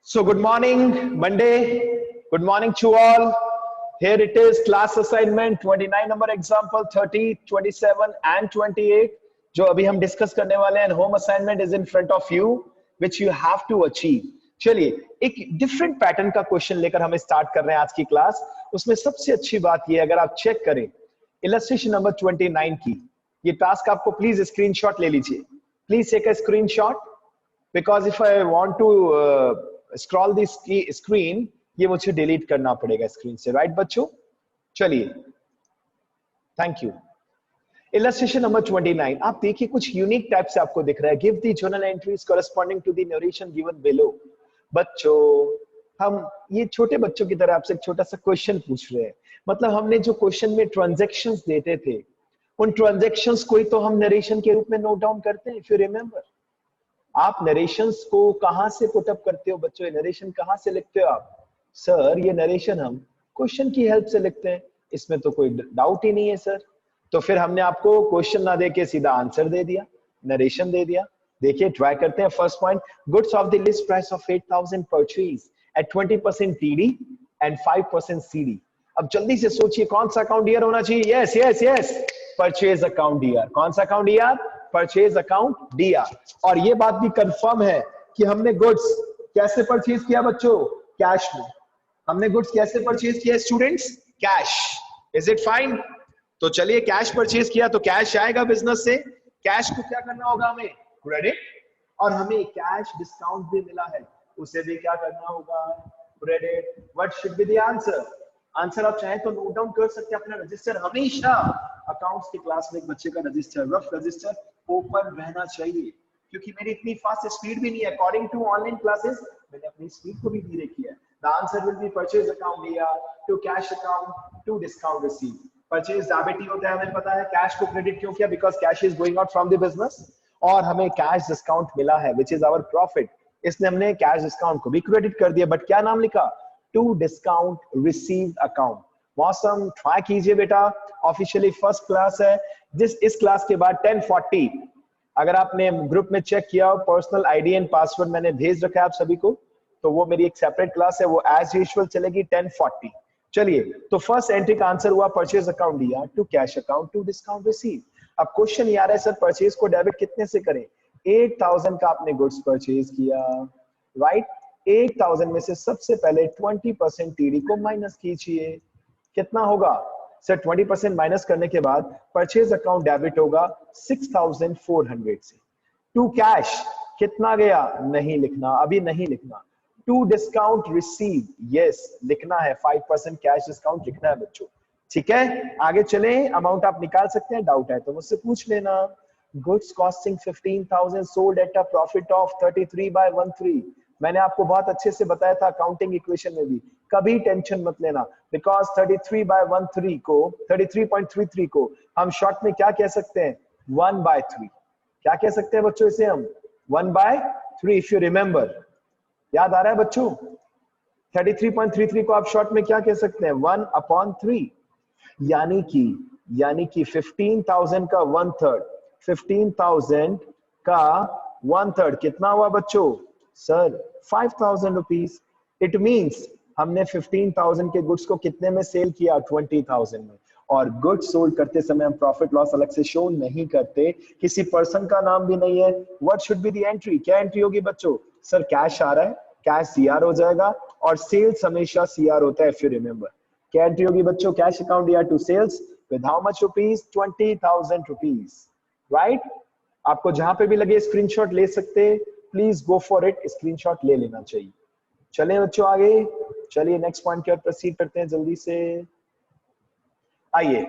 So good morning, Monday. Good morning to all. Here it is, class assignment 29 number example 30, 27 and 28 जो अभी हम discuss करने वाले हैं. Home assignment is in front of you which you have to achieve. चलिए एक different pattern का question लेकर हम स्टार्ट कर रहे हैं आज की क्लास. उसमें सबसे अच्छी बात ये, अगर आप चेक करें इलस्ट्रेशन नंबर 29 की, ये टास्क आपको प्लीज स्क्रीनशॉट ले लीजिए. Please take a screenshot because if I want to scroll this screen, ये मुझे डिलीट करना पड़ेगा स्क्रीन से, राइट बच्चों? चलिए, थैंक यू. इलस्ट्रेशन नंबर 29, आप देखिए कुछ यूनिक टाइप से आपको दिख रहा है. Give the journal entries corresponding to the narration given below. बच्चों, हम ये छोटे बच्चों की तरह आपसे एक छोटा सा क्वेश्चन पूछ रहे हैं. मतलब हमने जो क्वेश्चन में ट्रांजैक्शंस देते थे, उन ट्रांजैक्शंस को ही तो हम नरेशन के रूप में नोट डाउन करते हैं. इफ यू रिमेंबर, आप नरेशंस को कहां से पुट अप करते हो बच्चों? नरेशन कहां से लिखते हो आप? सर ये नरेशन हम क्वेश्चन की हेल्प से लिखते हैं, इसमें तो कोई डाउट ही नहीं है सर. तो फिर हमने आपको क्वेश्चन ना देके सीधा आंसर दे दिया, नरेशन दे दिया. देखिए ट्राई करते हैं. First point, goods of the list price of 8000 purchase at 20% TD and 5% CD. अब जल्दी से सोचिए कौन सा अकाउंट ईयर होना चाहिए? Yes yes yes, purchase account year. कौन सा account year? Purchase account DR. और ये बात भी कंफर्म है कि हमने गुड्स कैसे परचेज किया बच्चों? कैश में. हमने गुड्स कैसे परचेज किया students? Cash. Is it fine? तो चलिए कैश परचेज किया तो कैश आएगा बिजनेस से. कैश को क्या करना होगा हमें? क्रेडिट. और हमें कैश डिस्काउंट भी मिला है, उसे भी क्या करना होगा? Credit. What should be the answer? Answer आप चाहे तो नोट डाउन कर सकते हैं अपना रजिस्टर. हमेशा अकाउंट्स की क्लास में एक बच्चे का रजिस्टर, रफ रजिस्टर ओपन रहना चाहिए, क्योंकि मेरी इतनी फास्ट स्पीड भी नहीं है. अकॉर्डिंग टू ऑनलाइन क्लासेस मैंने अपनी स्पीड को भी धीरे किया है. The answer will be purchase account लिया to cash account to discount receive. Purchase debit होता है, हमें पता है. कैश को क्रेडिट क्यों किया? Because cash is going out from the business और हमें कैश डिस्काउंट मिला है विच इज आवर प्रॉफिट. इसलिए हमने कैश डिस्काउंट को भी क्रेडिट कर दिया. बट क्या नाम लिखा? To discount received account. Mausam try कीजिए बेटा, ऑफिशियली फर्स्ट क्लास है. इस क्लास के बाद 10:40, अगर आपने ग्रुप में चेक किया, पर्सनल आईडी एंड पासवर्ड मैंने भेज रखा है आप सभी को, तो वो मेरी एक सेपरेट क्लास है, वो एज यूजुअल चलेगी 10:40. चलिए, तो फर्स्ट एंट्री का आंसर हुआ परचेज अकाउंट दिया to cash account to discount receive. अब क्वेश्चन ये आ रहा है सर परचेज को डेबिट कितने से करें? 8000 का आपने गुड्स परचेज किया, राइट? 8000 में से सबसे पहले 20% टीडी को माइनस कीजिए. कितना होगा सर? 20% माइनस करने के बाद परचेज अकाउंट डेबिट होगा 6400 से. टू कैश कितना गया? नहीं लिखना, अभी नहीं लिखना. टू डिस्काउंट रिसीव, यस लिखना है. 5% कैश डिस्काउंट लिखना है बच्चों. ठीक है, आगे चलें. अमाउंट आप निकाल सकते हैं, डाउट है तो मुझसे पूछ लेना. Goods costing 15,000 sold at a profit of 33/13. मैंने आपको बहुत अच्छे से बताया था अकाउंटिंग इक्वेशन में भी, कभी टेंशन मत लेना. बिकॉज 33/13 को 33.33 को हम शॉर्ट में क्या कह सकते हैं? 1/3. क्या कह सकते हैं बच्चों इसे हम? 1/3. इफ यू रिमेंबर, याद आ रहा है बच्चों? 33.33 को आप शॉर्ट में क्या कह सकते हैं? 1/3. यानी कि 15,000 का 1/3, 15,000 का 1/3 कितना हुआ बच्चों? Sir 5,000 rupees. इट मीन्स हमने 15,000 के गुड्स को कितने में सेल किया? 20,000 में. और गुड्स सोल्ड करते समय हम प्रॉफिट लॉस अलग से शो नहीं करते, किसी पर्सन का नाम भी नहीं है. What should be the entry? क्या एंट्री होगी बच्चों? सर कैश आ रहा है, कैश सीआर हो जाएगा, और सेल्स हमेशा सीआर होता है इफ यू रिमेंबर. क्या एंट्री होगी बच्चों? कैश अकाउंट या to sales with how much rupees? 20,000 rupees, right? आपको जहां पे भी लगे स्क्रीनशॉट ले सकते हैं, please go for it. Screenshot ले लेना चाहिए. चलें बच्चों आगे. चलिए नेक्स्ट पॉइंट की ओर प्रोसीड करते हैं जल्दी से. आइए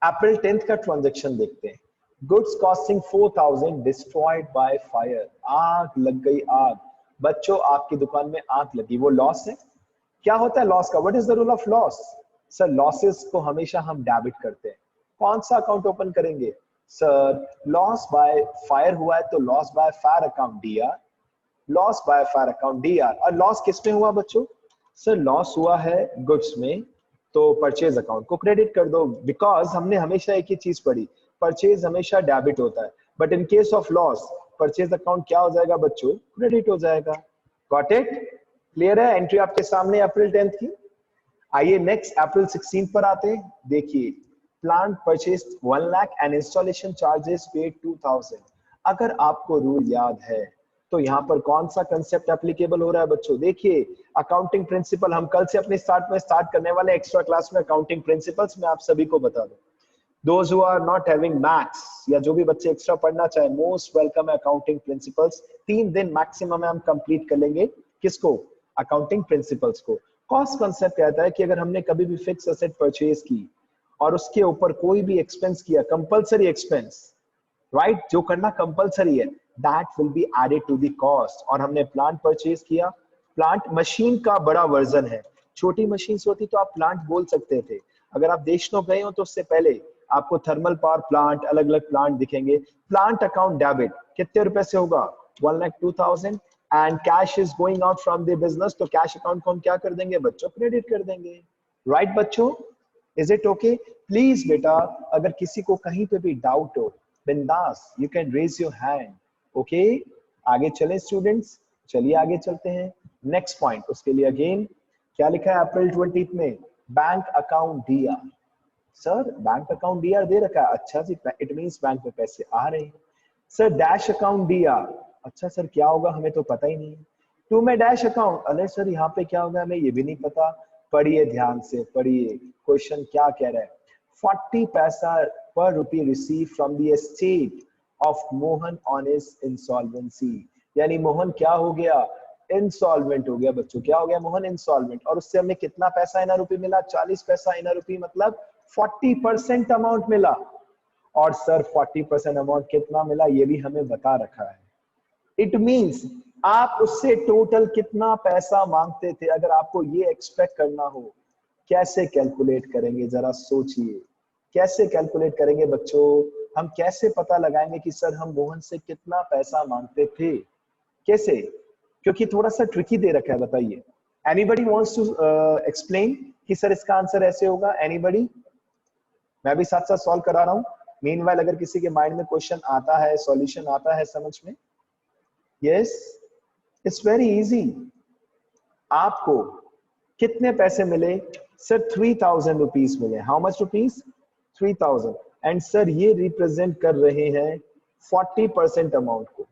अप्रैल 10th का ट्रांजैक्शन देखते हैं. Goods costing 4,000 destroyed by fire. आग लग गई, आग. बच्चों आपकी दुकान में आग लगी, वो लॉस है. क्या होता है लॉस का? What is the rule of loss? Sir losses को हमेशा हम डेबिट करते हैं. कौन सा अकाउंट ओपन करेंगे? सर लॉस बाय फायर हुआ है तो loss by fire account DR. Loss by fire account DR. और लॉस किस में हुआ बच्चों? सर लॉस हुआ है गुड्स में, तो परचेज अकाउंट को क्रेडिट कर दो. बिकॉज हमने हमेशा एक ही चीज पढ़ी, परचेज हमेशा डेबिट होता है, but in case of loss purchase account क्या हो जाएगा बच्चों? क्रेडिट हो जाएगा. Got it? क्लियर है? एंट्री आपके सामने अप्रैल 10 की। आइए नेक्स्ट अप्रैल 16 पर आते हैं। देखिए, plant purchase 1 lakh and installation charges paid 2000। अगर आपको रूल याद है तो यहाँ पर कौन सा कंसेप्ट एप्लीकेबल हो रहा है बच्चों? देखिए, अकाउंटिंग प्रिंसिपल हम कल से अपने स्टार्ट करने वाले एक्स्ट्रा क्लास में अकाउंटिंग प्रिंसिपल्स में आप सभी को बता दूं। Those who are not having maths या जो भी बच्चे एक्स्ट्रा पढ़ना चाहे, मोस्ट वेलकम है अकाउंटिंग प्रिंसिपल्स। 3 दिन मैक्सिमम में हम कंप्लीट कर लेंगे। किसको? अकाउंटिंग प्रिंसिपल्स को। कॉस्ट कंसेप्ट कहता है कि अगर हमने कभी भी फिक्स एसेट परचेज की और उसके ऊपर कोई भी एक्सपेंस किया, कंपलसरी एक्सपेंस, राइट, जो करना कंपलसरी है, that will be added to the cost. और हमने प्लांट परचेज किया, प्लांट मशीन का बड़ा वर्जन है। छोटी मशीन होती तो आप प्लांट बोल सकते थे। अगर आप देशनों गए हो तो उससे पहले आपको थर्मल पावर प्लांट, अलग अलग प्लांट दिखेंगे। प्लांट अकाउंट डेबिट कितने रुपए से होगा? 1,02,000 and cash is going out from the business, तो कैश अकाउंट को हम क्या कर देंगे बच्चों? क्रेडिट कर देंगे। राइट बच्चों, इज इट ओके? प्लीज बेटा, अगर किसी को कहीं पे भी डाउट हो, बिंदास you can raise your hand. Okay, आगे चलें स्टूडेंट्स, चलिए आगे चलते हैं। नेक्स्ट पॉइंट, उसके लिए अगेन क्या लिखा है अप्रैल 20 में? Bank account DR. Sir bank account DR दे रखा है, अच्छा जी, इट मींस बैंक में पैसे आ रहे हैं। सर डैश अकाउंट डीआर, अच्छा सर क्या होगा हमें तो पता ही नहीं। टू में डैश अकाउंट, अरे सर यहाँ पे क्या होगा हमें ये भी नहीं पता। पढ़िए ध्यान से, पढ़िए क्वेश्चन क्या कह रहा है। 40 पैसा per rupee receive from the estate of Mohan on his insolvency. यानी मोहन क्या हो गया? इंसॉल्वेंट हो गया बच्चों। क्या हो गया? मोहन इंसॉल्वेंट। और उससे हमें कितना पैसा इना रुपी मिला? 40 पैसा इना रुपी, मतलब 40% अमाउंट मिला। और सर 40% अमाउंट कितना मिला ये भी हमें बता रखा है। इट मींस आप उससे टोटल कितना पैसा मांगते थे। अगर आपको ये एक्सपेक्ट करना हो, कैसे कैलकुलेट करेंगे जरा सोचिए। कैसे कैलकुलेट करेंगे बच्चों? हम कैसे पता लगाएंगे कि सर हम मोहन से कितना पैसा मांगते थे? कैसे? क्योंकि थोड़ा सा ट्रिकी दे रखा है, बताइए। एनीबडी वांट्स टू एक्सप्लेन कि सर इसका आंसर ऐसे होगा? एनीबडी? मैं भी साथ साथ सॉल्व करा रहा हूं। मीनवाइल अगर किसी के माइंड में क्वेश्चन आता है, सॉल्यूशन आता है समझ में। Yes, it's very easy. आपको कितने पैसे मिले? सर 3000 रुपीज मिले। How much rupees? 3000। And sir ये रिप्रेजेंट कर रहे हैं 40% अमाउंट को।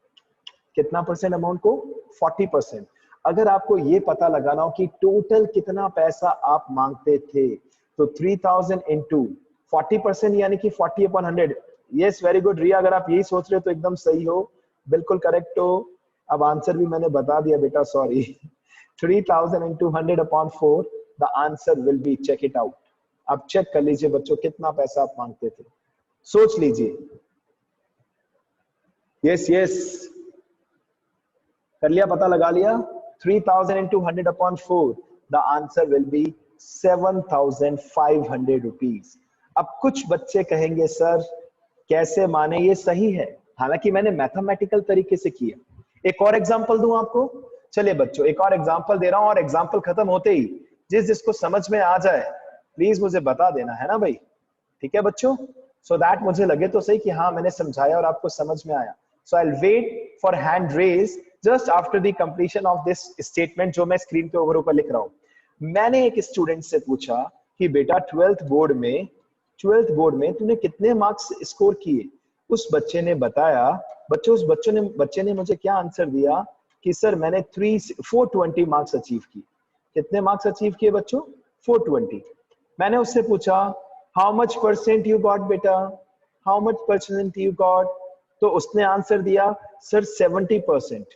कितना परसेंट अमाउंट को? 40%। अगर आपको ये पता लगाना हो कि टोटल कितना पैसा आप मांगते थे, तो 3000 इंटू 40% यानी कि 40/100। यस, वेरी गुड रिया, अगर आप यही सोच रहे हो तो एकदम सही हो, बिल्कुल करेक्ट हो। अब आंसर भी मैंने बता दिया बेटा, sorry. 3000 into 100/4, the answer will be, check it out. अब चेक कर लीजिए बच्चों कितना पैसा आप मांगते थे, सोच लीजिए। यस यस, कर लिया, पता लगा लिया। 3000 into 100/4, the answer will B 7500 rupees. अब कुछ बच्चे कहेंगे सर कैसे माने, ये सही है, हालांकि मैंने मैथमेटिकल तरीके से किया। एक और एग्जांपल दूं आपको? चलिए बच्चों एक और एग्जांपल दे रहा हूं, और एग्जांपल खत्म होते ही जिसको समझ में आ जाए प्लीज मुझे बता देना, है ना भाई? ठीक है बच्चों, सो दैट मुझे लगे तो सही कि हाँ मैंने समझाया और आपको समझ में आया। So I will wait for hand raise just after the completion of this statement जो मैं स्क्रीन पे ऊपर लिख रहा हूं। मैंने एक स्टूडेंट से पूछा कि बेटा 12th बोर्ड में तूने कितने मार्क्स स्कोर किए? उस बच्चे ने बताया, बच्चों उस बच्चे ने मुझे क्या आंसर दिया कि सर मैंने 420 मार्क्स अचीव किए। कितने मार्क्स अचीव किए बच्चों? 420। मैंने उससे पूछा how much percent you got बेटा, how much percent you got? तो उसने आंसर दिया सर 70%।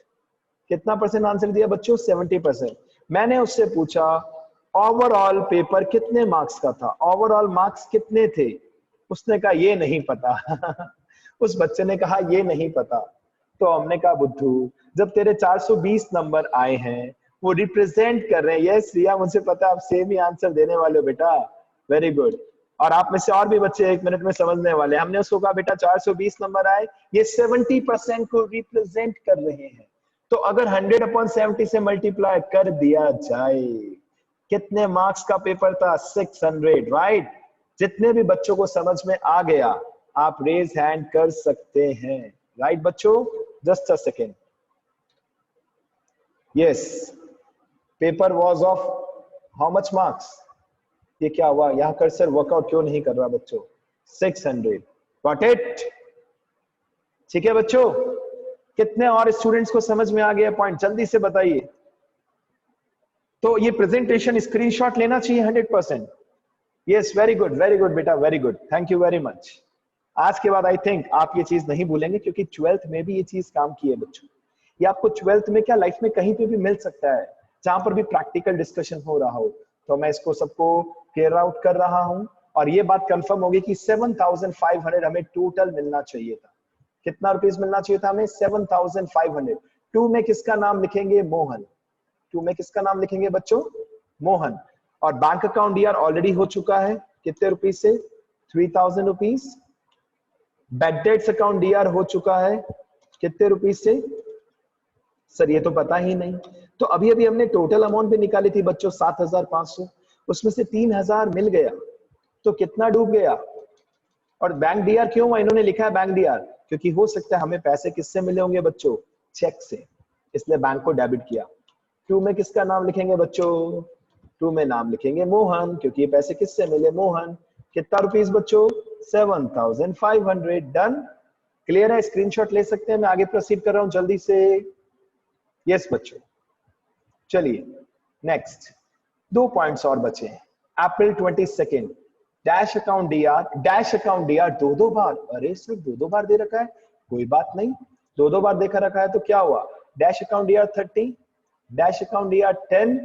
कितना परसेंट आंसर दिया बच्चों? 70%। मैंने उससे पूछा ओवरऑल पेपर कितने मार्क्स का था, ओवरऑल मार्क्स कितने थे? उसने कहा ये नहीं पता। उस बच्चे ने कहा ये नहीं पता। तो हमने कहा बुद्धू, जब तेरे 420 नंबर आए हैं वो रिप्रेजेंट कर रहे हैं। यस रिया, मुझे पता है आप सेम ही आंसर देने वाले हो बेटा, वेरी गुड। और आप में से और भी बच्चे 1 मिनट में समझने वाले। हमने उसको कहा बेटा 420 नंबर आए, ये 70% को रिप्रेजेंट कर रहे हैं। तो अगर 100/70 से मल्टीप्लाई कर दिया जाए, कितने मार्क्स का पेपर था? 600, राइट? जितने भी बच्चों को समझ में आ गया आप रेज हैंड कर सकते हैं, राइट बच्चों? Just a second. Yes, paper was of how much marks? ये क्या हुआ? यहाँ कर्सर वर्कआउट क्यों नहीं कर रहा बच्चों? 600. Got it? ठीक है बच्चों, कितने और स्टूडेंट्स को समझ में आ गया पॉइंट? जल्दी से बताइए। तो ये प्रेजेंटेशन स्क्रीनशॉट लेना चाहिए 100%। यस, वेरी गुड बेटा, very good, thank you very much. आज के बाद आई थिंक आप ये चीज नहीं भूलेंगे, क्योंकि 12th में भी ये चीज काम की है बच्चों। ये आपको 12th में क्या लाइफ में कहीं पे भी मिल सकता है, जहां पर भी प्रैक्टिकल डिस्कशन हो रहा हो। तो मैं इसको सबको क्लियर आउट कर रहा हूं, और ये बात कंफर्म होगी कि 7,500 हमें टोटल मिलना चाहिए था। कितना रुपीस मिलना चाहिए था हमें? 7,500। 2 में किसका नाम लिखेंगे? मोहन। 2 में किसका नाम लिखेंगे बच्चों? मोहन। और बैंक अकाउंट डीआर ऑलरेडी हो चुका है, कितने रुपीस से? 3,000 rupees. Bad debts account DR हो चुका है, कितने रुपीस से? सर ये तो पता ही नहीं। तो अभी अभी हमने टोटल अमाउंट भी निकाली थी बच्चों 7,500, उसमें से 3,000 मिल गया, तो कितना डूब गया? और बैंक डीआर क्यों हुआ? इन्होंने लिखा है बैंक डीआर क्योंकि हो सकता है हमें पैसे किससे मिले होंगे बच्चों? चेक से, इसलिए बैंक को डेबिट किया। 2 में किसका नाम लिखेंगे बच्चों? 2 में नाम लिखेंगे मोहन, क्योंकि ये पैसे किससे मिले? मोहन। कितना रुपीस बच्चों? 7,500। डन? क्लियर है? स्क्रीनशॉट ले सकते हैं। मैं आगे प्रोसीड कर रहा हूं जल्दी से। यस बच्चों, चलिए नेक्स्ट 2 पॉइंट्स और बचे हैं। अप्रैल 22 डैश अकाउंट डीआर 2 बार। अरे सर 2 बार दे रखा है, कोई बात नहीं, 2 बार देखा रखा है तो क्या हुआ? Dash account DR 30, dash account DR 10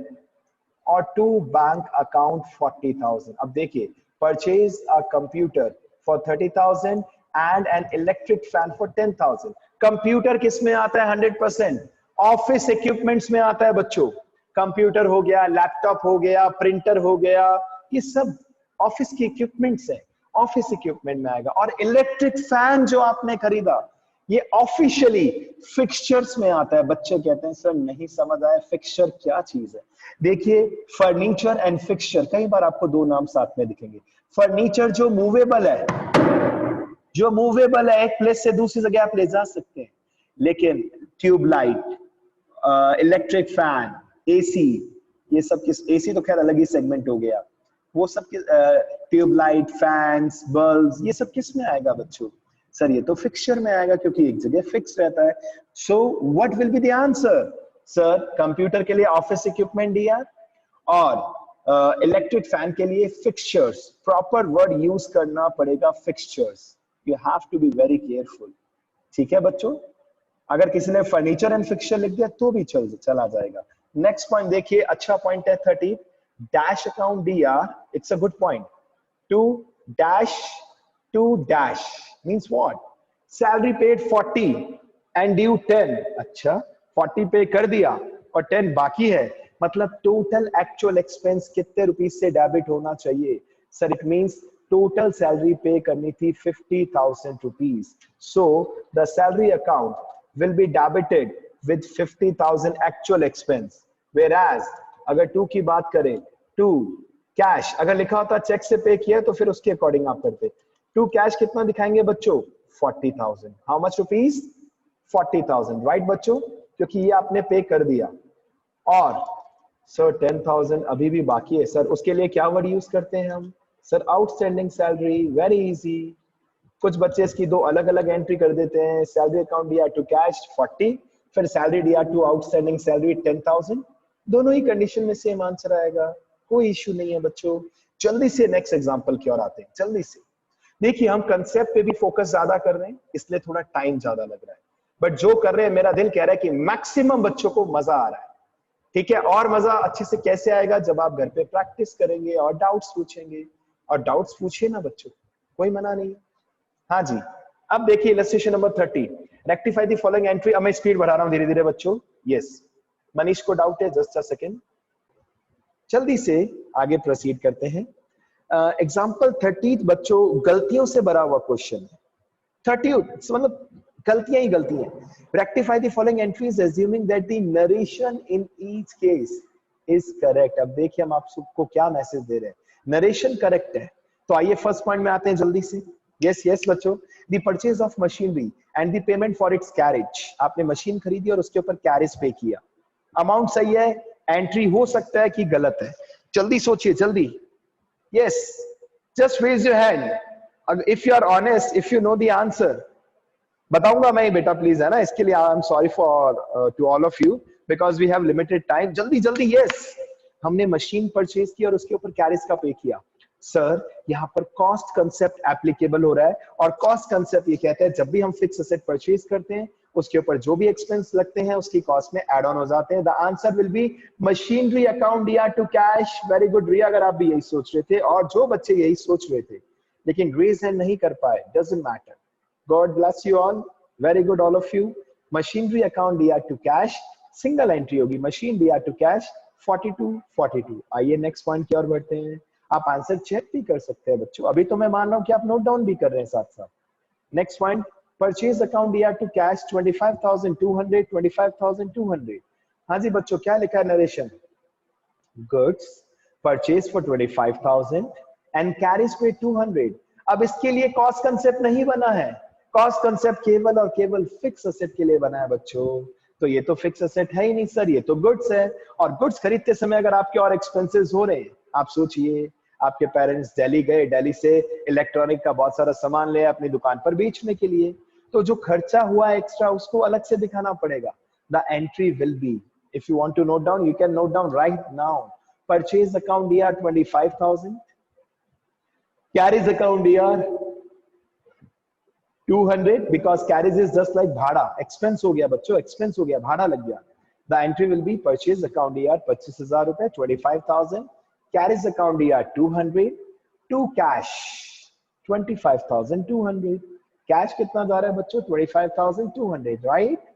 और 2 बैंक अकाउंट 40,000। अब देखिए, purchase a computer for 30,000 and an electric fan for 10,000। Computer किस में आता है? 100% ऑफिस इक्विपमेंट्स में आता है बच्चों। कंप्यूटर हो गया, लैपटॉप हो गया, प्रिंटर हो गया, ये सब ऑफिस की इक्विपमेंट्स है, ऑफिस इक्विपमेंट में आएगा। और इलेक्ट्रिक फैन जो आपने खरीदा, ये ऑफिशियली फिक्सचर्स में आता है। बच्चे कहते हैं सर नहीं समझ आया, फिक्सचर क्या चीज है? देखिए, फर्नीचर एंड फिक्सचर, कई बार आपको 2 नाम साथ में दिखेंगे। फर्नीचर जो मूवेबल है, एक प्लेस से दूसरी जगह आप ले जा सकते हैं, लेकिन ट्यूबलाइट, इलेक्ट्रिक फैन, एसी, ये सब किस? एसी तो खैर अलग ही सेगमेंट हो गया, वो सब ट्यूबलाइट, फैंस, बल्ब्स, ये सब किस में आएगा बच्चों? सर ये तो फिक्सचर में आएगा, क्योंकि एक जगह फिक्स रहता है। So what will be the answer? Sir computer के लिए ऑफिस इक्विपमेंट डीआर और इलेक्ट्रिक फैन के लिए फिक्सचर्स। प्रॉपर वर्ड यूज करना पड़ेगा, fixtures. You have to be very careful. ठीक है बच्चों, अगर किसी ने फर्नीचर एंड फिक्सचर लिख दिया तो भी चला जाएगा। नेक्स्ट पॉइंट देखिए, अच्छा पॉइंट है 30 dash account DR. It's a good point. 2 dash means what? Salary paid 40 and due 10। अच्छा, 40 पे कर दिया और 10 बाकी है, मतलब टोटल एक्चुअल एक्सपेंस कितने रुपीस से डेबिट होना चाहिए? Sir it means total salary पे करनी थी 50,000 rupees. So the salary account will be debited with 50,000 actual expense, whereas अगर 2 की बात करें, 2 कैश अगर लिखा होता चेक से पे किया तो फिर उसके अकॉर्डिंग आप करते। 2 कैश कितना दिखाएंगे बच्चों? 40,000। How much rupees? 40,000, राइट बच्चों, क्योंकि ये आपने पे कर दिया। और सर 10,000 अभी भी बाकी है, सर उसके लिए क्या वर्ड यूज करते हैं हम? Sir outstanding salary. Very easy. कुछ बच्चे इसकी 2 अलग अलग एंट्री कर देते हैं, salary account DR to cash 40, फिर salary DR to outstanding salary 10,000। दोनों ही कंडीशन में सेम आंसर आएगा, कोई इश्यू नहीं है बच्चों। जल्दी से नेक्स्ट एग्जांपल की ओर आते हैं, जल्दी से। देखिए, हम कंसेप्ट पे भी फोकस ज्यादा कर रहे हैं, इसलिए थोड़ा टाइम ज्यादा लग रहा है, बट जो कर रहे हैं मेरा दिल कह रहा है कि मैक्सिमम बच्चों को मजा आ रहा है। ठीक है, और मजा अच्छे से कैसे आएगा? जब आप घर पे प्रैक्टिस करेंगे और डाउट्स पूछेंगे। और डाउट्स पूछिए ना बच्चों, कोई मना नहीं। हाँ जी, अब देखिए illustration number 30, rectify the following entry. अब मैं स्पीड बढ़ा रहा हूं धीरे धीरे बच्चों। यस, मनीष को डाउट है? जस्ट अ सेकंड, जल्दी से आगे प्रोसीड करते हैं। एग्जांपल 30 बच्चों गलतियों से भरा हुआ क्वेश्चन है। 30 मतलब गलतियां ही गलतियां। Rectify the following entries assuming that the narration in each case is correct. अब देखिए हम आप सबको क्या मैसेज दे रहे हैं, नरेशन करेक्ट है। तो आइए फर्स्ट पॉइंट में आते हैं जल्दी से। यस बच्चों, the purchase of machinery and the payment for its carriage. आपने मशीन खरीदी और उसके ऊपर कैरेज पे किया, अमाउंट सही है, एंट्री हो सकता है कि गलत है? जल्दी सोचिए, जल्दी। Yes, just raise your hand if you are honest, if you know the answer. बताऊंगा मैं बेटा, प्लीज, है ना, इसके लिए I am sorry for to all of you because we have limited time. जल्दी जल्दी। यस, हमने मशीन परचेज की और उसके ऊपर कैरिज का पे किया। सर, यहाँ पर कॉस्ट कंसेप्ट एप्लीकेबल हो रहा है, और कॉस्ट कंसेप्ट ये कहता है जब भी हम फिक्स एसेट परचेज करते हैं उसके ऊपर जो भी एक्सपेंस लगते हैं उसकी कॉस्ट में एड ऑन हो जाते हैं। The answer will B machinery account दिया टू कैश। वेरी गुड रिया, अगर आप भी यही सोच रहे थे और जो बच्चे यही सोच रहे थे लेकिन रेज हैंड नहीं कर पाए, doesn't matter. God bless you all. Very good, all of you. Machinery account दिया to cash, सिंगल एंट्री होगी, मशीन दिया to cash 4242। आइए नेक्स्ट पॉइंट की ओर बढ़ते हैं। आप आंसर चेक भी कर सकते हैं बच्चों, अभी तो मैं मान रहा हूं कि आप नोट डाउन भी कर रहे हैं साथ साथ। नेक्स्ट पॉइंट, परचेज अकाउंट दिया टू कैश 25,200, 25,200। हाँ जी बच्चों, क्या लिखा है narration? Goods purchase for 25,000 and carries पे 200। अब इसके लिए कॉस्ट कंसेप्ट नहीं बना है, कॉस्ट कंसेप्ट केवल और केवल फिक्स एसेट के लिए बना है बच्चों। तो ये तो फिक्स एसेट है ही नहीं सर, ये तो गुड्स है। और गुड्स खरीदते समय अगर आपके और एक्सपेंसेस हो रहे हैं, आप सोचिए आपके पेरेंट्स दिल्ली गए, दिल्ली से इलेक्ट्रॉनिक का बहुत सारा सामान ले अपनी दुकान पर बेचने के लिए, तो जो खर्चा हुआ एक्स्ट्रा उसको अलग से दिखाना पड़ेगा। The entry will be, if you want to note down you can note down right now. Purchase account दिया 25,000, carries account here 200 because carries is just like भाड़ा, expense हो गया बच्चों, expense हो गया, भाड़ा लग गया। The entry will be purchase account here 25,000 रुपए, 25,000, carries account here 200, to cash 25,200। Cash कितना जा रहा है बच्चों? 25,200, राइट?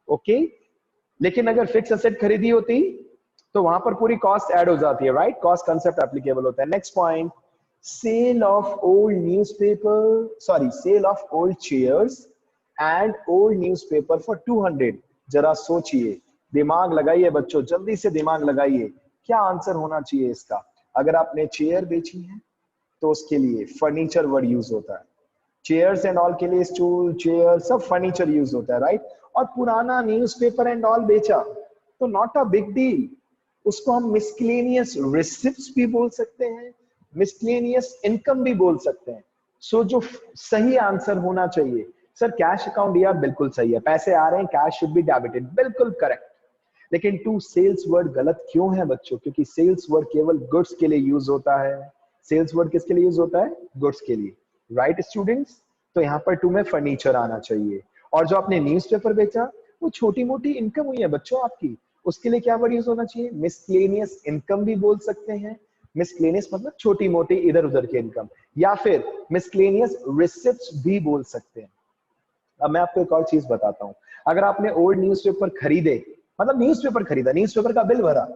ओके, लेकिन अगर फिक्स एसेट खरीदी होती तो वहां पर पूरी कॉस्ट ऐड हो जाती है, राइट? कॉस्ट कंसेप्ट एप्लीकेबल होता है। Next point, sale of old newspaper, sorry, sale of old chairs and old newspaper for 200। जरा सोचिए, दिमाग लगाइए बच्चों, जल्दी से दिमाग लगाइए, क्या आंसर होना चाहिए इसका? अगर आपने चेयर बेची है तो उसके लिए फर्नीचर वर्ड यूज होता है, चेयर्स एंड ऑल के लिए स्टूल, चेयर, सब फर्नीचर यूज होता है, राइट? और पुराना न्यूज़पेपर एंड ऑल बेचा तो नॉट अ बिग डील, उसको हम मिसलेनियस रिसिप्ट्स भी बोल सकते हैं, मिसलेनियस इनकम भी बोल सकते हैं। सो जो सही आंसर होना चाहिए, सर कैश अकाउंट यार बिल्कुल सही है, पैसे आ रहे हैं, कैश शुड बी डेबिटेड, बिल्कुल करेक्ट। लेकिन टू सेल्स वर्ड गलत क्यों है बच्चों? क्योंकि सेल्स वर्ड केवल गुड्स के लिए यूज होता है। सेल्स वर्ड किसके लिए यूज होता है? गुड्स के लिए, राइट स्टूडेंट्स? तो यहाँ पर टू में फर्नीचर आना चाहिए। और जो आपने न्यूज़पेपर बेचा वो छोटी मोटी इनकम हुई है बच्चों आपकी, उसके लिए क्या वर्ड यूज होना चाहिए? मिसलेनियस इनकम भी बोल सकते हैं, मिसलेनियस मतलब छोटी मोटी इधर उधर की इनकम, या फिर मिसलेनियस रिसिप्ट्स भी बोल सकते हैं। अब मैं आपको एक और चीज बताता हूं, अगर आपने ओल्ड न्यूज़पेपर खरीदे, मतलब न्यूज़पेपर खरीदा, न्यूज़पेपर का बिल भरा,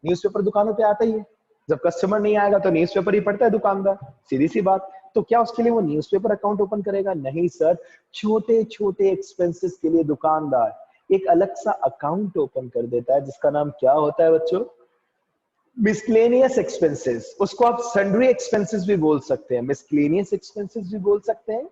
न्यूज़पेपर दुकानों पे आता ही है, जब कस्टमर नहीं आएगा तो न्यूज़पेपर ही पढ़ता है दुकानदार, सीधी सी बात। तो क्या उसके लिए वो न्यूज़पेपर अकाउंट ओपन करेगा? नहीं सर, छोटे छोटे एक्सपेंसेस के लिए दुकानदार एक अलग सा अकाउंट ओपन कर देता है जिसका नाम क्या होता है बच्चों? Miscellaneous expenses. उसको आप सन्ड्री एक्सपेंसेस भी बोल सकते हैं, मिसलेनियस एक्सपेंसेस भी बोल सकते हैं,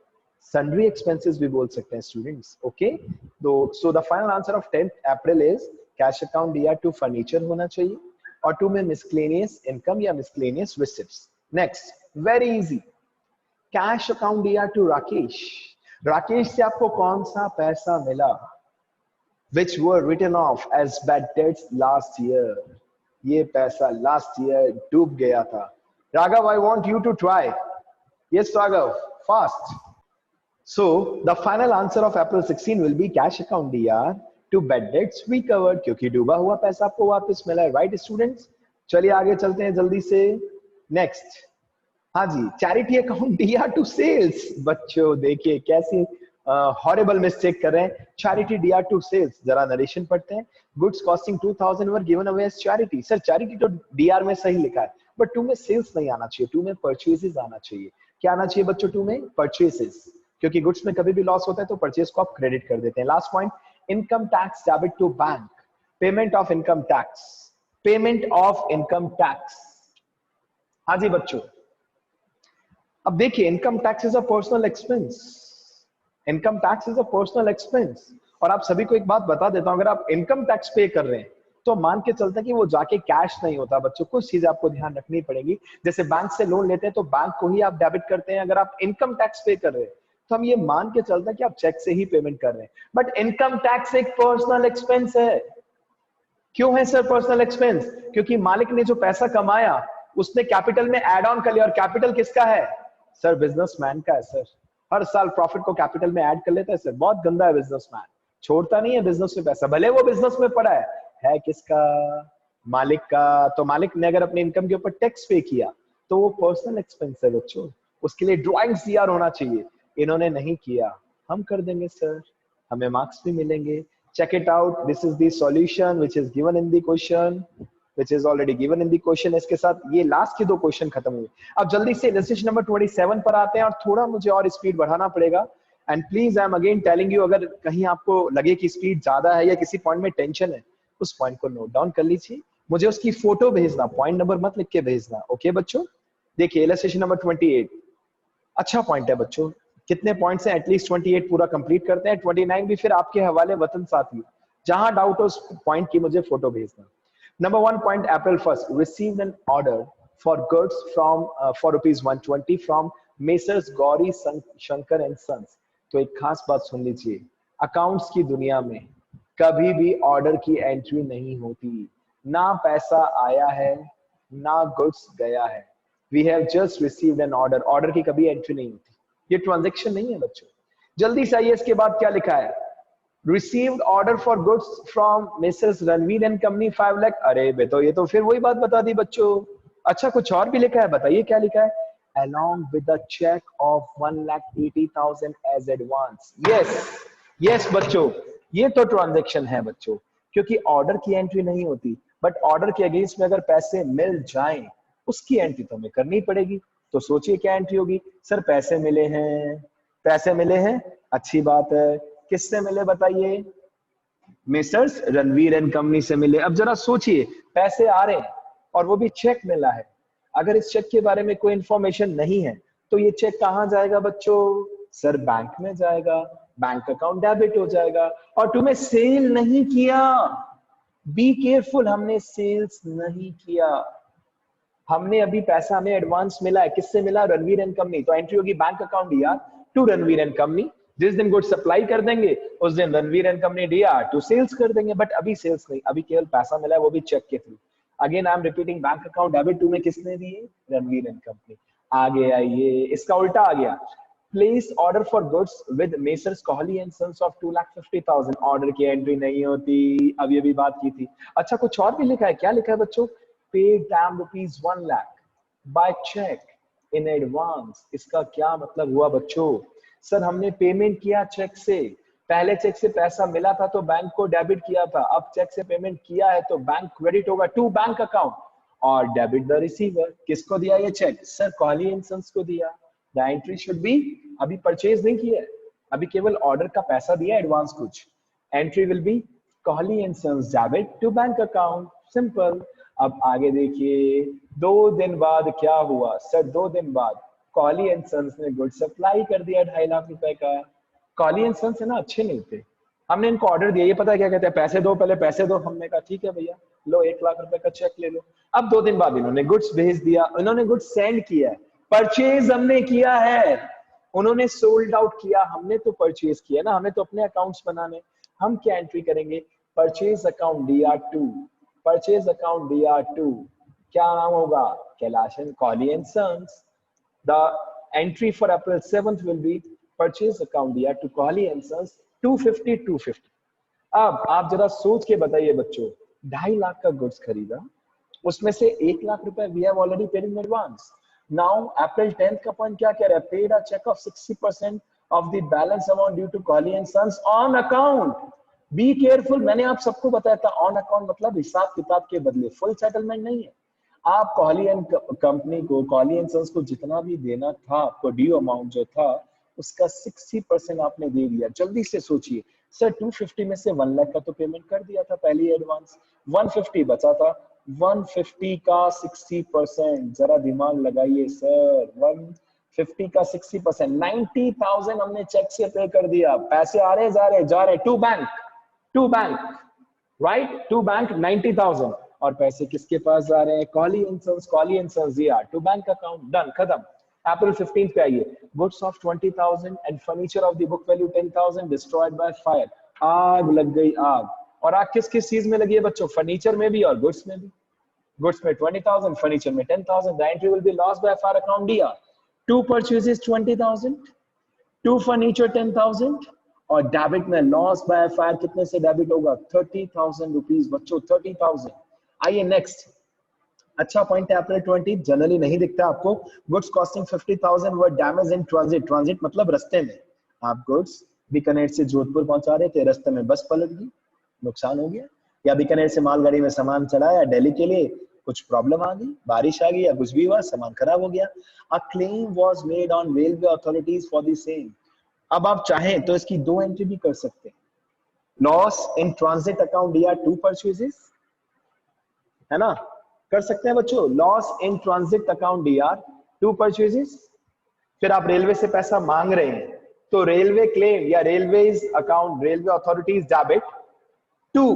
सन्ड्री एक्सपेंसेस भी बोल सकते हैं स्टूडेंट्स। ओके, तो सो the final answer of 10th April is cash account दिया टू फर्नीचर होना चाहिए, और टू में मिसलेनियस इनकम या miscellaneous receipts. Next, very easy, cash account दिया टू राकेश। राकेश से आपको कौन सा पैसा मिला? which were written off as bad debts last year। ये पैसा लास्ट ईयर डूब गया था। Raghav, I want you to try. Yes Raghav, fast. So the final answer of April 16 will be cash account दिया टू बैड डेट्स रिकवर्ड, क्योंकि डूबा हुआ पैसा आपको वापस मिला है, राइट स्टूडेंट्स? चलिए आगे चलते हैं जल्दी से। नेक्स्ट, हाँ जी, चैरिटी अकाउंट दिया टू सेल्स। बच्चों देखिए कैसी हॉरिबल मिस्टेक कर रहे हैं। चैरिटी दिया टू सेल्स, जरा नरेशन पढ़ते हैं। Goods costing 2,000 were given away as charity. Sir charity तो डीआर में सही लिखा है, बट टू में सेल्स नहीं आना चाहिए, टू में परचेजेस आना चाहिए। क्या आना चाहिए बच्चों? टू में परचेजेस, क्योंकि गुड्स में कभी भी लॉस होता है तो परचेज को आप क्रेडिट कर देते हैं। Last point, income tax debit to bank, payment of income tax, payment of income tax. हाँ जी बच्चों, अब देखिए, income tax is a personal expense, income tax is a personal expense. और आप सभी को एक बात बता देता हूं, अगर आप इनकम टैक्स पे कर रहे हैं तो मान के चलते कि वो जाके कैश नहीं होता बच्चों। कुछ चीज आपको ध्यान रखनी पड़ेगी, जैसे बैंक से लोन लेते हैं तो बैंक को ही आप डेबिट करते हैं। अगर आप इनकम टैक्स पे कर रहे हैं तो हम ये मान के चलते हैं कि आप चेक से ही पेमेंट कर रहे हैं। बट इनकम टैक्स एक पर्सनल एक्सपेंस है। क्यों है सर पर्सनल एक्सपेंस? क्योंकि मालिक ने जो पैसा कमाया उसने कैपिटल में ऐड ऑन कर लिया, और कैपिटल किसका है सर? बिजनेसमैन का है सर। हर साल प्रॉफिट को कैपिटल में ऐड कर लेता है सर। बहुत गंदा है बिजनेसमैन, छोड़ता नहीं है बिजनेस में पैसा, भले वो बिजनेस में पड़ा है किसका? मालिक का। तो मालिक ने अगर अपने इनकम के ऊपर टैक्स पे किया तो वो पर्सनल एक्सपेंस है बच्चों, उसके लिए ड्राइंग सीआर होना चाहिए। इन्होंने नहीं किया, हम कर देंगे सर, हमें मार्क्स भी मिलेंगे। Check it out. This is the solution which is given in the question, which is already given in the question. इसके साथ ये लास्ट के दो क्वेश्चन खत्म हुए। अब जल्दी से इलस्ट्रेशन नंबर 27 पर आते हैं, और थोड़ा मुझे और स्पीड बढ़ाना पड़ेगा। And please I am again telling you, अगर कहीं आपको लगे कि स्पीड ज्यादा है या किसी पॉइंट में टेंशन है, उस पॉइंट को नोट डाउन कर लीजिए, मुझे उसकी फोटो भेजना, पॉइंट नंबर मत लिख के भेजना। ओके बच्चों, देखिए इलस्ट्रेशन नंबर 28 अच्छा पॉइंट है बच्चों। कितने पॉइंट्स हैं? एटलीस्ट 28 पूरा कंप्लीट करते हैं। 29 भी फिर आपके हवाले वतन साथी। जहां डाउट हो उस पॉइंट की मुझे फोटो भेजना। Number 1 point, April 1st received an order for goods from for ₹120 from Messrs Gauri Shankar and Sons। तो एक खास बात सुन लीजिए, अकाउंट्स की दुनिया में कभी भी ऑर्डर की एंट्री नहीं होती। ना पैसा आया है ना गुड्स गया है। We have just received an order. Order की कभी एंट्री नहीं होती, ये ट्रांजैक्शन नहीं है बच्चों। जल्दी से आइए, इसके बाद क्या लिखा है? Received order for goods from Mrs Ranveer and company 5 lakh. अरे बेटो ये तो फिर वही बात बता दी बच्चों। अच्छा कुछ और भी लिखा है, बताइए क्या लिखा है? along with the check of 1,80,000 as advance। Yes बच्चों, ये तो ट्रांजैक्शन है बच्चों, क्योंकि ऑर्डर की एंट्री नहीं होती, बट ऑर्डर के अगेंस्ट में अगर पैसे मिल जाएं उसकी एंट्री तो हमें करनी पड़ेगी। तो सोचिए क्या एंट्री होगी? सर पैसे मिले हैं, पैसे मिले हैं, अच्छी बात है। किससे मिले बताइए? मिस्टर्स रणवीर एंड कंपनी से मिले। अब जरा सोचिए, पैसे आ रहे हैं और वो भी चेक मिला है। अगर इस चेक के बारे में कोई इंफॉर्मेशन नहीं है तो ये चेक कहां जाएगा बच्चों? सर बैंक में जाएगा, बैंक अकाउंट डेबिट हो जाएगा। और तुम्हें सेल नहीं किया, बी केयरफुल, हमने सेल्स नहीं किया। हमने अभी पैसा, हमें एडवांस मिला है, किससे मिला? Ranveer and company. तो एंट्री होगी bank account DR to Ranveer and company. जिस दिन गुड सप्लाई कर देंगे उस दिन Ranveer and company DR to sales कर देंगे। बट अभी सेल्स नहीं, अभी केवल पैसा मिला है, वो भी चेक के through. Again I am repeating, bank account debit to में किसने दिए? Ranveer and company. आगे आइए, इसका उल्टा आ गया। Place order for goods with Messrs Kohli and sons of 2,50,000। Order की एंट्री नहीं होती, अब ये भी बात की थी। अच्छा कुछ और भी लिखा है, क्या लिखा है बच्चों? paid damn ₹1 lakh by check in advance। इसका क्या मतलब हुआ बच्चों? सर हमने पेमेंट किया चेक से, पहले चेक से पैसा मिला था तो बैंक को डेबिट किया था, अब चेक से पेमेंट किया है तो बैंक क्रेडिट होगा टू बैंक अकाउंट और डेबिट द रिसीवर। किसको दिया ये cheque? Sir Kohli and sons को दिया। द एंट्री शुड बी, अभी परचेज नहीं किया, अभी केवल ऑर्डर का पैसा दिया एडवांस कुछ। Entry will be Kohli and sons debit to bank account, simple. अब आगे देखिए, 2 दिन बाद क्या हुआ? सर 2 दिन बाद कोहली एंड सन्स ने गुड सप्लाई कर दिया 2.5 लाख रुपए का। कोहली एंड सन्स है ना, अच्छे नहीं थे, हमने इनको ऑर्डर दिया, ये पता है क्या कहते हैं? पैसे दो, पहले पैसे दो। हमने कहा ठीक है भैया, लो 1 लाख रुपए का चेक ले लो। अब 2 दिन बाद इन्होंने गुड्स भेज दिया, इन्होंने गुड्स सेंड किया है, परचेज हमने किया है, उन्होंने सोल्ड आउट किया, हमने तो परचेज किया ना, हमें तो अपने अकाउंट्स बनाने। हम क्या एंट्री करेंगे? Purchase account DR2, purchase account DR2, क्या नाम होगा? Kailash and Kohli and sons. The entry for April 7th will be purchase account DR2 Kohli and sons 250। अब आप जरा सोच के बताइए बच्चों, 2.5 लाख का गुड्स खरीदा, उसमें से 1 लाख रुपए we have already paid in advance. Now April 10th का पॉइंट क्या कह रहा है? Paid a cheque of 60% of the balance amount due to Kohli and sons on account. Be careful, मैंने आप सबको बताया था ऑन अकाउंट मतलब हिसाब किताब के बदले, फुल सेटलमेंट नहीं है। आप कोहली एंड कंपनी को, कोहली एंड सन्स को जितना भी देना था, आपको ड्यू अमाउंट जो था उसका 60% आपने दे दिया। जल्दी से सोचिए सर, 250 में से 1 लाख का तो पेमेंट कर दिया था पहले एडवांस, 150 बचा था, 150 का 60%, जरा दिमाग लगाइए सर, 150 का 60%, 90,000 हमने चेक से पे कर दिया। पैसे आ रहे जा रहे to bank, to bank. Right, to bank 90,000 और पैसे किसके पास जा रहे हैं? कॉली एंड सन्स यार, टू बैंक अकाउंट, डन, खत्म। अप्रैल 15 पे आइए, goods of 20,000 and furniture of the book value 10,000 destroyed by fire. आग लग गई, आग। और आग किस किस चीज में लगी है बच्चों? फर्नीचर में भी और गुड्स में भी। गुड्स में 20,000, फर्नीचर में 10,000। The entry will be lost by fire account D R. To purchases 20,000, to furniture 10,000 और डेबिट में लॉस बाय फायर कितने से डेबिट होगा? 30,000 रुपीज बच्चों, 30,000। आइए नेक्स्ट, अच्छा पॉइंट है। अप्रैल 20 जनरली नहीं दिखता आपको। Goods costing 50,000 were damage in transit. Transit मतलब रास्ते में, आप गुड्स बीकानेर से जोधपुर पहुंचा रहे थे, रास्ते में बस पलट गई, नुकसान हो गया। या बीकानेर से मालगाड़ी में सामान चढ़ाया दिल्ली के लिए, कुछ प्रॉब्लम आ गई, बारिश आ गई या कुछ भी हुआ, सामान खराब हो गया। A claim was made on railway authorities for the same. अब आप चाहें तो इसकी दो एंट्री भी कर सकते हैं। Loss in transit account D R to purchases, है ना, कर सकते हैं बच्चों। Loss in transit account D R to purchases. फिर आप रेलवे से पैसा मांग रहे हैं तो रेलवे क्लेम या railways account, railway authorities debit to,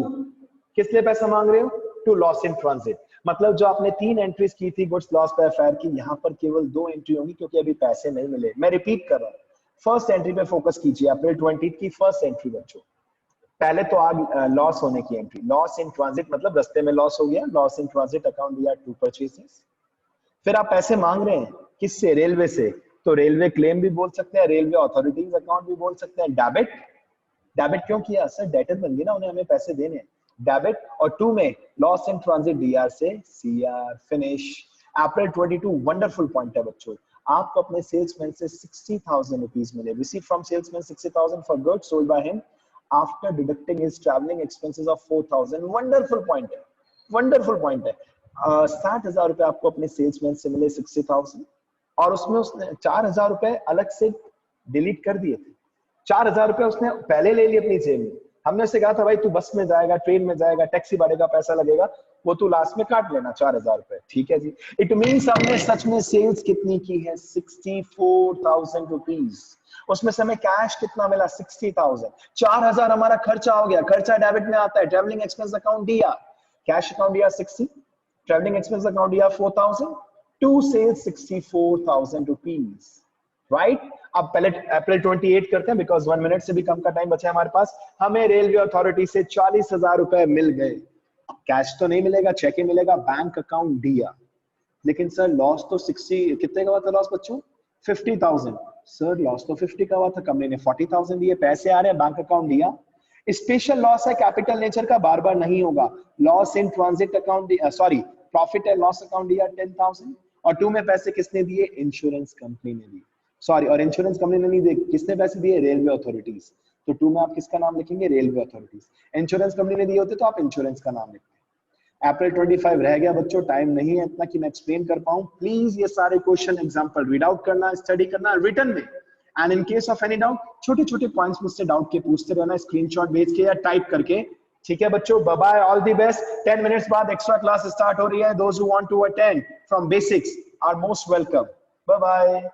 किस लिए पैसा मांग रहे हो? To loss in transit. मतलब जो आपने 3 एंट्रीज की थी गुड्स लॉस बाय फायर की, यहां पर केवल 2 एंट्री होंगी क्योंकि अभी पैसे नहीं मिले। मैं रिपीट कर रहा हूं, फर्स्ट एंट्री पे फोकस कीजिए। अप्रैल 20 की फर्स्ट एंट्री बच्चों, पहले तो आग लॉस होने की एंट्री, लॉस इन ट्रांजिट मतलब रास्ते में लॉस हो गया, loss in transit account D R to purchases. फिर आप पैसे मांग रहे हैं किससे? रेलवे से, तो रेलवे क्लेम भी बोल सकते हैं, रेलवे अथॉरिटीज अकाउंट भी बोल सकते हैं। डेबिट, डेबिट क्यों किया सर? डेटर बन गए ना, उन्हें हमें पैसे देने हैं, डेबिट। और टू में लॉस इन ट्रांजिट डीआर से सीआर, फिनिश। अप्रैल 22 वंडरफुल पॉइंट है बच्चों। आपको अपने सेल्समैन से 60,000 रुपीज मिले, receive from salesman 60,000 for goods sold by him after deducting his travelling expenses of 4,000। Wonderful point है, वंडरफुल पॉइंट है। 60,000 रुपए आपको अपने सेल्समैन से मिले, 60,000, और उसमें उसने 4,000 रुपए अलग से डिलीट कर दिए थे। 4,000 रुपए उसने पहले ले लिए अपनी जेब में। हमने उससे कहा था भाई तू बस में जाएगा, ट्रेन में जाएगा, टैक्सी भाड़े का पैसा लगेगा, वो तू लास्ट में काट लेना 4,000 रुपए। ठीक है जी। इट मींस हमने सच में सेल्स कितनी की है? 64,000 रुपीज। उसमें से हमें कैश कितना मिला? 60,000। 4,000 हमारा खर्चा हो गया, खर्चा डेबिट में आता है, ट्रेवलिंग एक्सपेंस अकाउंट दिया, कैश अकाउंट दिया 60, ट्रेवलिंग एक्सपेंस अकाउंट दिया 4,000, टू सेल्स 64,000 रुपीज, राइट। अब पहले अप्रैल 28 करते हैं बिकॉज 1 मिनट से भी कम का टाइम बचा है हमारे पास। हमें रेलवे अथॉरिटी से 40,000 रुपए मिल गए। कैश तो नहीं मिलेगा, चेक ही मिलेगा, बैंक अकाउंट दिया। लेकिन सर लॉस तो 60, कितने का हुआ था लॉस बच्चों? 50,000। सर लॉस तो 50 का हुआ था, कंपनी ने 40,000 दिए, पैसे आ रहे हैं, बैंक अकाउंट दिया। स्पेशल लॉस है, कैपिटल नेचर का, बार बार नहीं होगा। Loss in transit account, sorry profit and loss account दिया 10,000, और टू में पैसे किसने दिए? इंश्योरेंस कंपनी ने दिए, सॉरी, और इंश्योरेंस कंपनी ने नहीं दिए, किसने पैसे दिए? Railway authorities. तो टू में आप किसका नाम लिखेंगे? Railway authorities. इंश्योरेंस कंपनी ने दिए होते तो आप इंश्योरेंस का नाम लिखते। अप्रैल 25 रह गया बच्चों, टाइम नहीं है इतना कि मैं एक्सप्लेन कर पाऊं। प्लीज ये सारे क्वेश्चन एग्जांपल रीड आउट करना, स्टडी करना रिटन में, and in case of any doubt छोटे छोटे पॉइंट्स मुझसे डाउट के पूछते रहना, स्क्रीनशॉट भेज के या टाइप करके। ठीक है बच्चों, bye bye, all the best. 10 minutes बाद एक्स्ट्रा क्लास स्टार्ट हो रही है। Those who want to attend from basics are most welcome. Bye bye.